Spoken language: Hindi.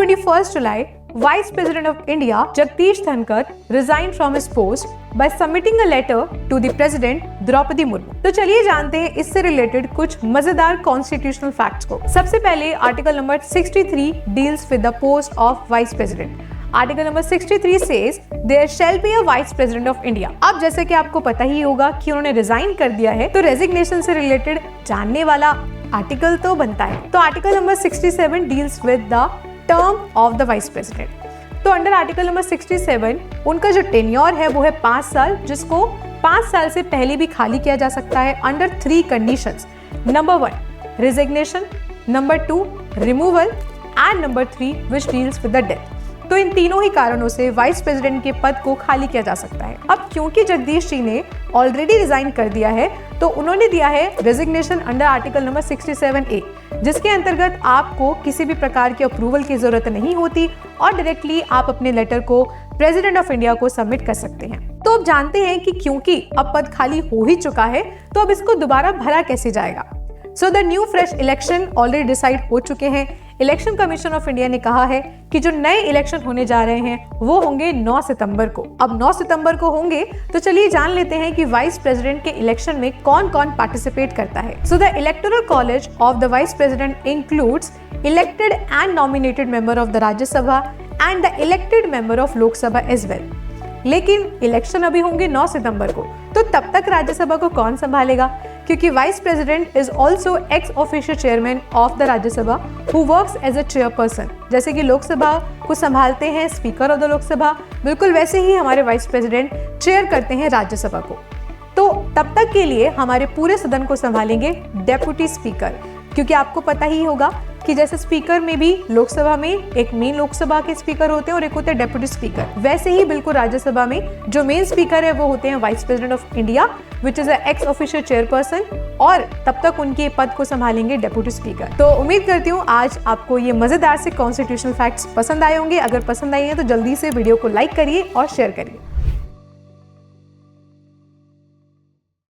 21st July, Vice President of India Jagdish Dhankar resigned from his post by submitting a letter to the President Draupadi Murmu. तो चलिए जानते हैं इससे रिलेटेड कुछ मजेदार कॉन्स्टिट्यूशनल फैक्ट्स को। सबसे पहले article number 63 deals with the post of vice president. Article number 63 says there shall be a vice president of India. अब जैसे कि आपको पता ही होगा कि उन्होंने रिजाइन कर दिया है, तो रेजिग्नेशन से रिलेटेड जानने वाला आर्टिकल तो बनता है। तो article number 67 deals with the term of the vice president. तो अंडर आर्टिकल नंबर 67 उनका जो टेन्योर है वो है 5 साल, जिसको 5 साल से पहले भी खाली किया जा सकता है under 3 conditions. Number 1 resignation, number 2 removal and number 3 which deals with the death. तो इन तीनों ही कारणों से वाइस प्रेसिडेंट के पद को खाली किया जा सकता है। अब क्योंकि जगदीश जी ने ऑलरेडी रिजाइन कर दिया है, तो उन्होंने दिया है resignation under article number 67A, जिसके अंतर्गत आपको किसी भी प्रकार की अप्रूवल की जरूरत नहीं होती और डायरेक्टली आप अपने लेटर को प्रेसिडेंट ऑफ इंडिया को सबमिट कर सकते हैं। तो अब जानते हैं कि क्योंकि अब पद खाली हो ही चुका है, तो अब इसको दोबारा भरा कैसे जाएगा। So the new fresh election already decide हो चुके हैं। इलेक्शन कमीशन ऑफ इंडिया ने कहा है कि जो नए इलेक्शन होने जा रहे हैं वो होंगे 9 सितंबर को। अब 9 सितंबर को होंगे, तो चलिए जान लेते हैं कि वाइस प्रेसिडेंट के इलेक्शन में कौन कौन पार्टिसिपेट करता है। So the electoral college of the vice president includes elected and nominated member of the Rajya Sabha and the elected member of Lok Sabha as well. लेकिन इलेक्शन अभी होंगे 9 सितंबर को, तो तब तक राज्यसभा को कौन संभालेगा, क्योंकि vice president is also ex officio chairman of the Rajya Sabha who works as a chairperson. जैसे कि लोकसभा को संभालते हैं स्पीकर ऑफ द लोकसभा, बिल्कुल वैसे ही हमारे वाइस प्रेसिडेंट चेयर करते हैं राज्यसभा को। तो तब तक के लिए हमारे पूरे सदन को संभालेंगे डेप्यूटी स्पीकर, क्योंकि आपको पता ही होगा कि जैसे स्पीकर में भी लोकसभा में एक मेन लोकसभा के स्पीकर होते हैं और एक होते हैं डेप्यूटी स्पीकर, वैसे ही बिल्कुल राज्यसभा में जो मेन स्पीकर है वो होते हैं vice president of India which is x official chairperson, और तब तक उनके पद को संभालेंगे डेप्यूटी स्पीकर। तो उम्मीद करती हूँ आज आपको ये मजेदार से कॉन्स्टिट्यूशनल फैक्ट्स पसंद आए होंगे। अगर पसंद आए हैं तो जल्दी से वीडियो को लाइक करिए और शेयर करिए।